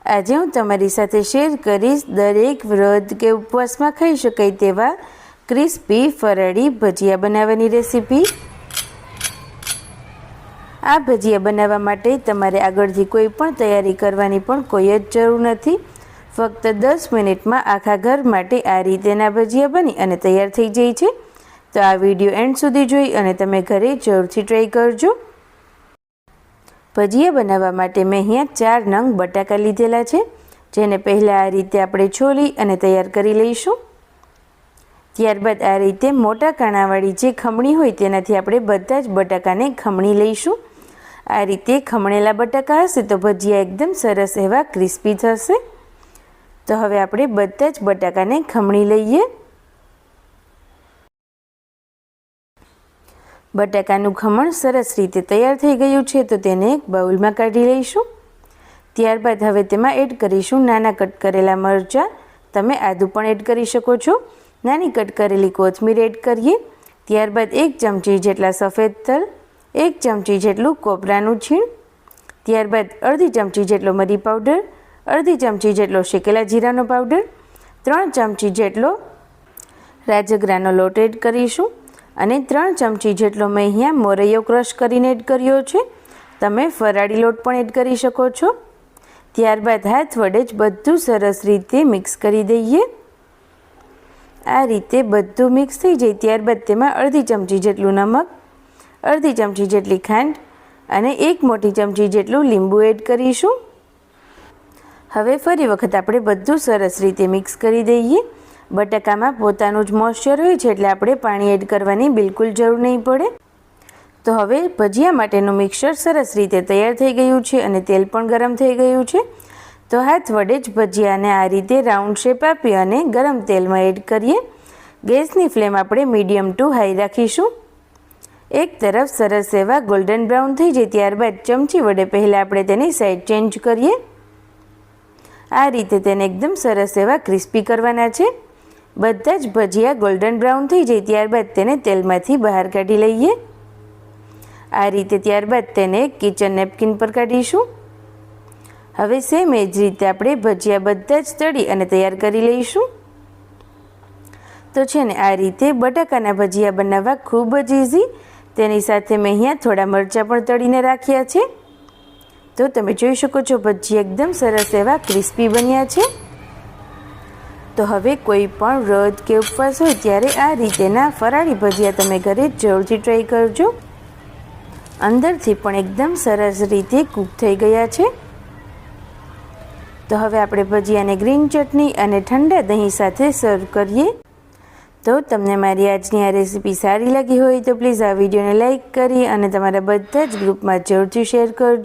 આજે હું તમારી સાથે શેર કરીશ દરેક વ્રત કે ઉપવાસમાં ખાઈ શકાય તેવા ક્રિસ્પી ફરાળી ભજીયા બનાવવાની રેસીપી। આ ભજીયા બનાવવા માટે તમારે આગળથી કોઈ પણ તૈયારી કરવાની પણ કોઈ જ જરૂર નથી। ફક્ત 10 મિનિટમાં આખા ઘર માટે આ રીતેના ભજીયા બની અને તૈયાર થઈ જાય છે। તો આ વિડીયો એન્ડ સુધી જોઈ અને તમે ઘરે જરૂરથી ટ્રાય કરજો। ભજીયા બનાવવા માટે મેં અહીંયા 4 નંગ બટાકા લીધેલા છે, જેને પહેલાં આ રીતે આપણે છોલી અને તૈયાર કરી લઈશું। ત્યારબાદ આ રીતે મોટા કાણાવાળી જે ખમણી હોય તેનાથી આપણે બધા જ બટાકાને ખમણી લઈશું। આ રીતે ખમણેલા બટાકા હશે તો ભજીયા એકદમ સરસ એવા ક્રિસ્પી થશે। તો હવે આપણે બધા જ બટાકાને ખમણી લઈએ। બટાકાનું ખમણ સરસ રીતે તૈયાર થઈ ગયું છે, તો તેને એક બાઉલમાં કાઢી લઈશું। ત્યારબાદ હવે તેમાં એડ કરીશું નાના કટ કરેલા મરચાં, તમે આદું પણ એડ કરી શકો છો। નાની કટ કરેલી કોથમીર એડ કરીએ। ત્યારબાદ 1 ચમચી જેટલા સફેદ તલ, 1 ચમચી જેટલું કોપરાનું છીણ, ત્યારબાદ અડધી ચમચી જેટલો મરી પાવડર, અડધી ચમચી જેટલો શેકેલા જીરાનો પાવડર, 3 ચમચી જેટલો રાજગરાનો લોટ એડ કરીશું અને 3 ચમચી જેટલો મેં અહીંયા મોરૈયો ક્રશ કરીને એડ કર્યો છે। તમે ફરાળી લોટ પણ એડ કરી શકો છો। ત્યારબાદ હાથ વડે જ બધું સરસ રીતે મિક્સ કરી દઈએ। આ રીતે બધું મિક્સ થઈ જાય ત્યારબાદ તેમાં અડધી ચમચી જેટલું નમક, અડધી ચમચી જેટલી ખાંડ અને 1 મોટી ચમચી જેટલું લીંબુ એડ કરીશું। હવે ફરી વખત આપણે બધું સરસ રીતે મિક્સ કરી દઈએ। બટાકામાં પોતાનું જ મોઇશ્ચર હોય છે, એટલે આપણે પાણી એડ કરવાની બિલકુલ જરૂર નહીં પડે। તો હવે ભજીયા માટેનું મિક્સર સરસ રીતે તૈયાર થઈ ગયું છે અને તેલ પણ ગરમ થઈ ગયું છે। તો હાથ વડે જ ભજીયાને આ રીતે રાઉન્ડ શેપ આપી અને ગરમ તેલમાં એડ કરીએ। ગેસની ફ્લેમ આપણે મીડિયમ ટુ હાઈ રાખીશું। એક તરફ સરસ એવા ગોલ્ડન બ્રાઉન થઈ જાય ત્યારબાદ ચમચી વડે પહેલાં આપણે તેની સાઈડ ચેન્જ કરીએ। આ રીતે તેને એકદમ સરસ એવા ક્રિસ્પી કરવાના છે। બધા જ ભજીયા ગોલ્ડન બ્રાઉન થઈ જાય ત્યારબાદ તેને તેલમાંથી બહાર કાઢી લઈએ। આ રીતે ત્યારબાદ તેને કિચન નેપકિન પર કાઢીશું। હવે સેમ એ જ રીતે આપણે ભજીયા બધા જ તળી અને તૈયાર કરી લઈશું। તો છે ને આ રીતે બટાકાના ભજીયા બનાવવા ખૂબ જ ઇઝી। તેની સાથે મેં અહીંયા થોડા મરચાં પણ તળીને રાખ્યા છે। તો તમે જોઈ શકો છો ભજીયા એકદમ સરસ એવા ક્રિસ્પી બન્યા છે। તો હવે કોઈ પણ વ્રત કે ઉપવાસ હોય ત્યારે આ રીતેના ફરાળી ભજીયા તમે ઘરે જરૂરથી ટ્રાય કરજો। અંદરથી પણ એકદમ સરસ રીતે કૂક થઈ ગયા છે। તો હવે આપણે ભજીયાને ગ્રીન ચટણી અને ઠંડા દહીં સાથે સર્વ કરીએ। તો તમને મારી આજની આ રેસીપી સારી લાગી હોય તો પ્લીઝ આ વિડીયોને લાઇક કરી અને તમારા બધા જ ગ્રુપમાં જરૂરથી શેર કરજો।